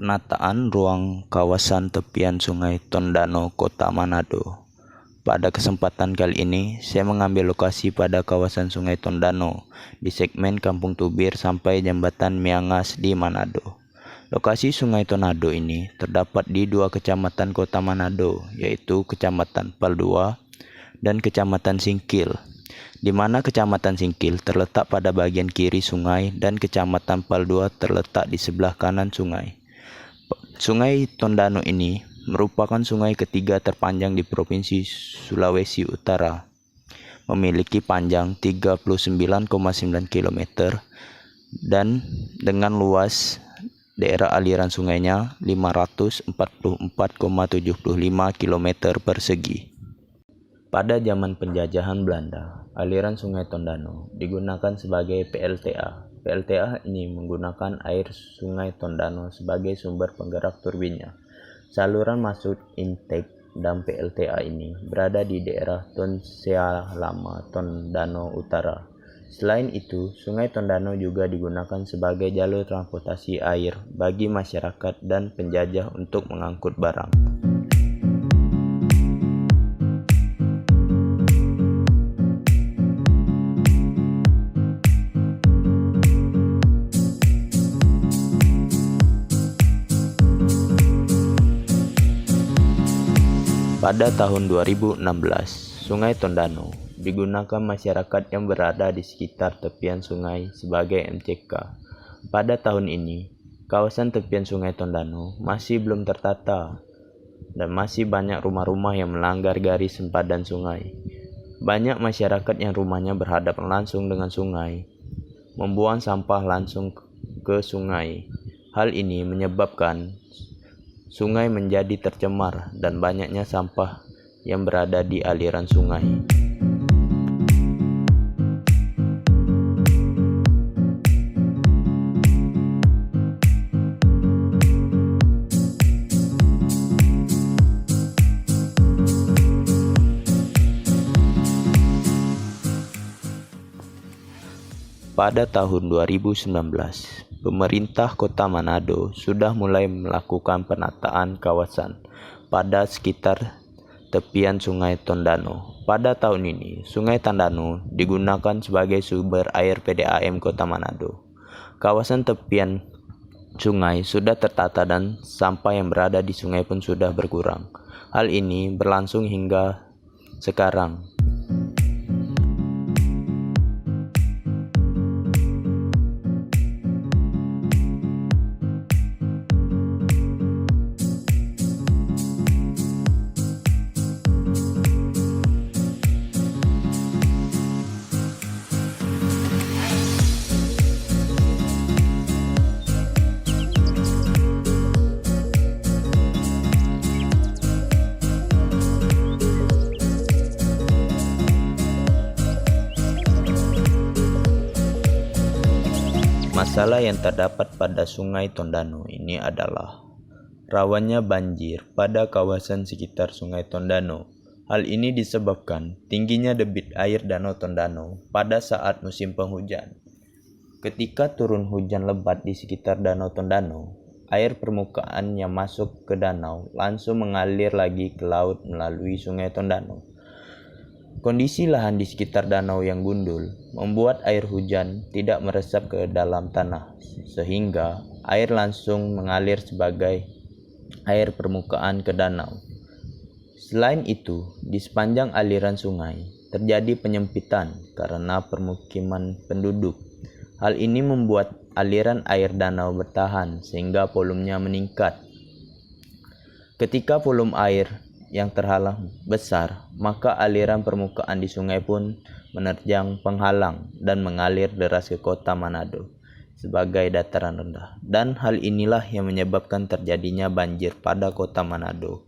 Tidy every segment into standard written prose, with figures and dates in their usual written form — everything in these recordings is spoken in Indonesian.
Penataan ruang kawasan tepian Sungai Tondano, Kota Manado. Pada kesempatan kali ini, saya mengambil lokasi pada kawasan Sungai Tondano di segmen Kampung Tubir sampai Jembatan Miangas di Manado. Lokasi Sungai Tondano ini terdapat di dua kecamatan Kota Manado, yaitu Kecamatan Paldua dan Kecamatan Singkil, di mana Kecamatan Singkil terletak pada bagian kiri sungai dan Kecamatan Paldua terletak di sebelah kanan sungai. Sungai Tondano ini merupakan sungai ketiga terpanjang di Provinsi Sulawesi Utara. Memiliki panjang 39,9 km dan dengan luas daerah aliran sungainya 544,75 km persegi. Pada zaman penjajahan Belanda, aliran Sungai Tondano digunakan sebagai PLTA. PLTA ini menggunakan air Sungai Tondano sebagai sumber penggerak turbinnya. Saluran masuk intake dan PLTA ini berada di daerah Tonsea Lama, Tondano Utara. Selain itu, Sungai Tondano juga digunakan sebagai jalur transportasi air bagi masyarakat dan penjajah untuk mengangkut barang. Pada tahun 2016, Sungai Tondano digunakan masyarakat yang berada di sekitar tepian sungai sebagai MCK. Pada tahun ini, kawasan tepian Sungai Tondano masih belum tertata dan masih banyak rumah-rumah yang melanggar garis sempadan sungai. Banyak masyarakat yang rumahnya berhadapan langsung dengan sungai membuang sampah langsung ke sungai. Hal ini menyebabkan sungai menjadi tercemar dan banyaknya sampah yang berada di aliran sungai. Pada tahun 2019, pemerintah Kota Manado sudah mulai melakukan penataan kawasan pada sekitar tepian Sungai Tondano. Pada tahun ini, Sungai Tondano digunakan sebagai sumber air PDAM Kota Manado. Kawasan tepian sungai sudah tertata dan sampah yang berada di sungai pun sudah berkurang. Hal ini berlangsung hingga sekarang. Masalah yang terdapat pada Sungai Tondano ini adalah rawannya banjir pada kawasan sekitar Sungai Tondano. Hal ini disebabkan tingginya debit air Danau Tondano pada saat musim penghujan. Ketika turun hujan lebat di sekitar Danau Tondano, air permukaan yang masuk ke danau langsung mengalir lagi ke laut melalui Sungai Tondano. Kondisi lahan di sekitar danau yang gundul membuat air hujan tidak meresap ke dalam tanah, sehingga air langsung mengalir sebagai air permukaan ke danau. Selain itu, di sepanjang aliran sungai terjadi penyempitan karena permukiman penduduk. Hal ini membuat aliran air danau bertahan sehingga volumenya meningkat. Ketika volume air yang terhalang besar, maka aliran permukaan di sungai pun menerjang penghalang dan mengalir deras ke Kota Manado sebagai dataran rendah. Dan hal inilah yang menyebabkan terjadinya banjir pada Kota Manado.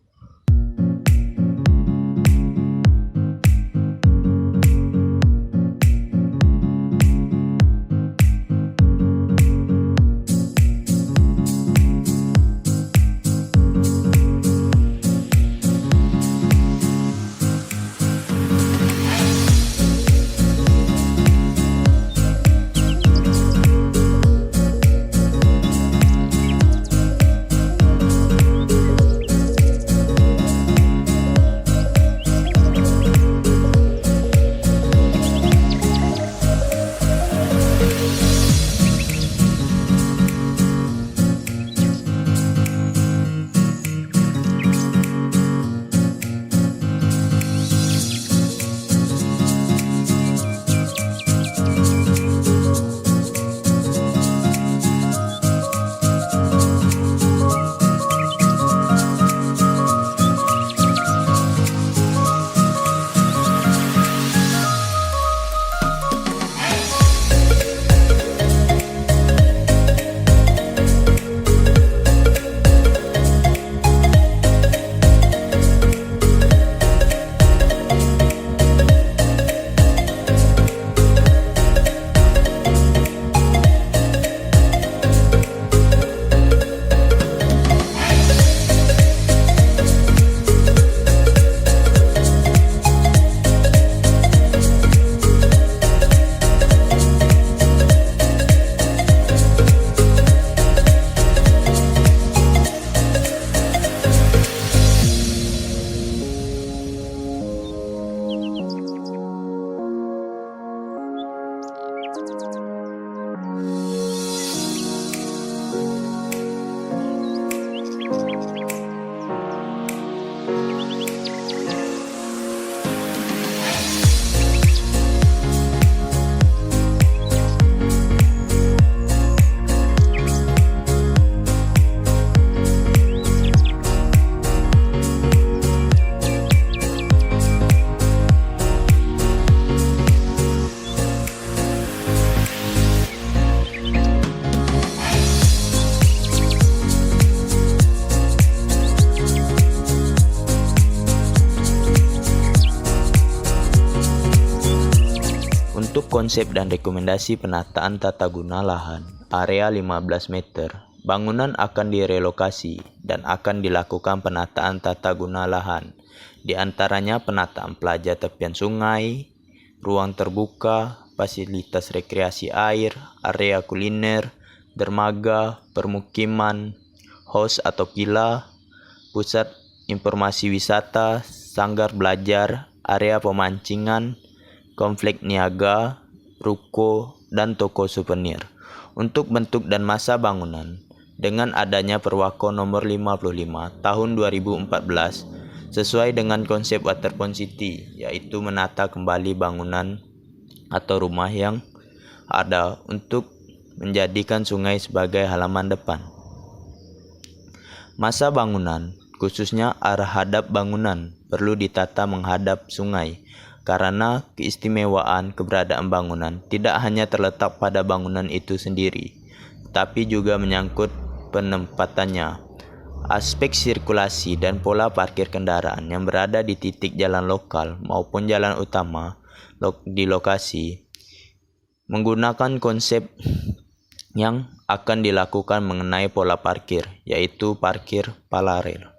Untuk konsep dan rekomendasi penataan tata guna lahan, area 15 meter, bangunan akan direlokasi dan akan dilakukan penataan tata guna lahan, di antaranya penataan plaza tepian sungai, ruang terbuka, fasilitas rekreasi air, area kuliner, dermaga, permukiman, hos atau villa, pusat informasi wisata, sanggar belajar, area pemancingan, komplek niaga, ruko, dan toko souvenir. Untuk bentuk dan masa bangunan, dengan adanya Perwako nomor 55 tahun 2014, sesuai dengan konsep Waterfront City, yaitu menata kembali bangunan atau rumah yang ada untuk menjadikan sungai sebagai halaman depan. Masa bangunan, khususnya arah hadap bangunan, perlu ditata menghadap sungai, karena keistimewaan keberadaan bangunan tidak hanya terletak pada bangunan itu sendiri, tapi juga menyangkut penempatannya, aspek sirkulasi dan pola parkir kendaraan yang berada di titik jalan lokal maupun jalan utama di lokasi, menggunakan konsep yang akan dilakukan mengenai pola parkir, yaitu parkir paralel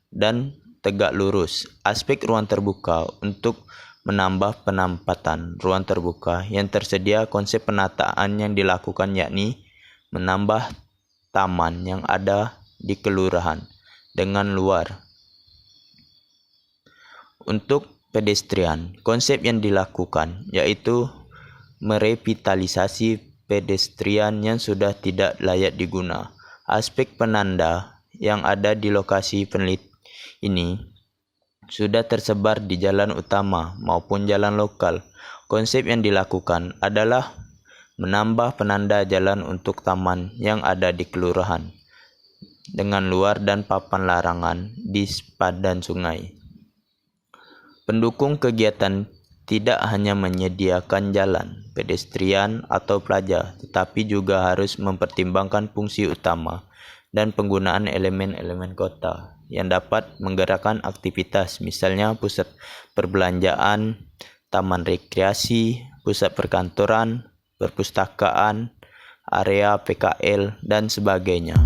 dan tegak lurus. Aspek ruang terbuka, untuk menambah penempatan ruang terbuka yang tersedia, konsep penataan yang dilakukan yakni menambah taman yang ada di kelurahan dengan luar. Untuk pedestrian, konsep yang dilakukan yaitu merevitalisasi pedestrian yang sudah tidak layak diguna. Aspek penanda yang ada di lokasi ini sudah tersebar di jalan utama maupun jalan lokal. Konsep yang dilakukan adalah menambah penanda jalan untuk taman yang ada di kelurahan dengan luar dan papan larangan di sepadan sungai. Pendukung kegiatan tidak hanya menyediakan jalan, pedestrian atau plaza, tetapi juga harus mempertimbangkan fungsi utama dan penggunaan elemen-elemen kota yang dapat menggerakkan aktivitas, misalnya pusat perbelanjaan, taman rekreasi, pusat perkantoran, perpustakaan, area PKL, dan sebagainya.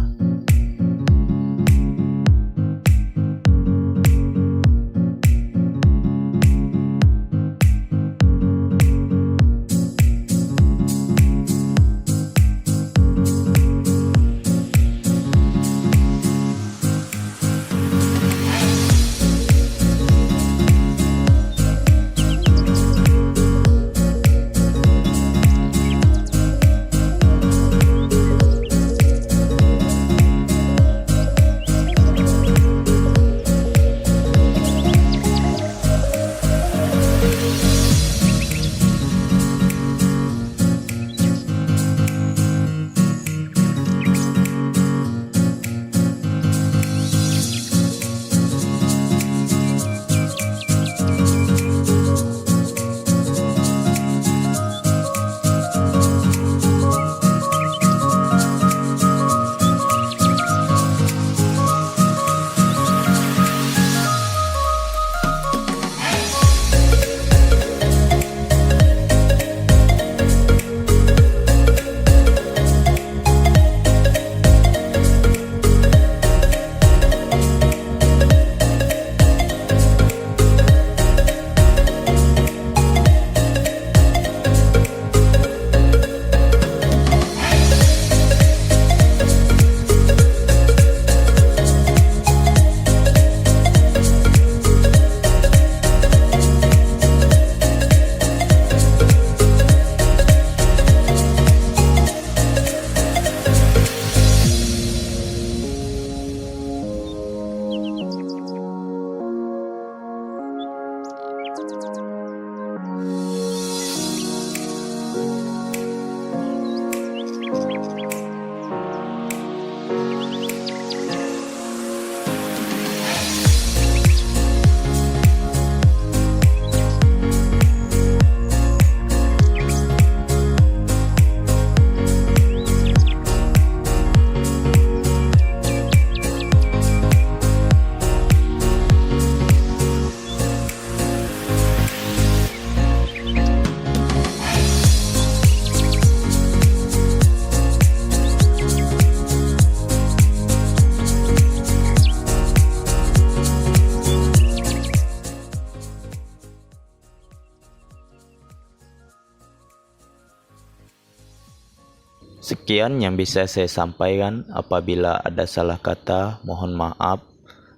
Sekian yang bisa saya sampaikan. Apabila ada salah kata, mohon maaf.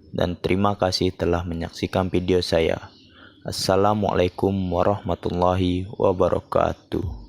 Dan terima kasih telah menyaksikan video saya. Assalamualaikum warahmatullahi wabarakatuh.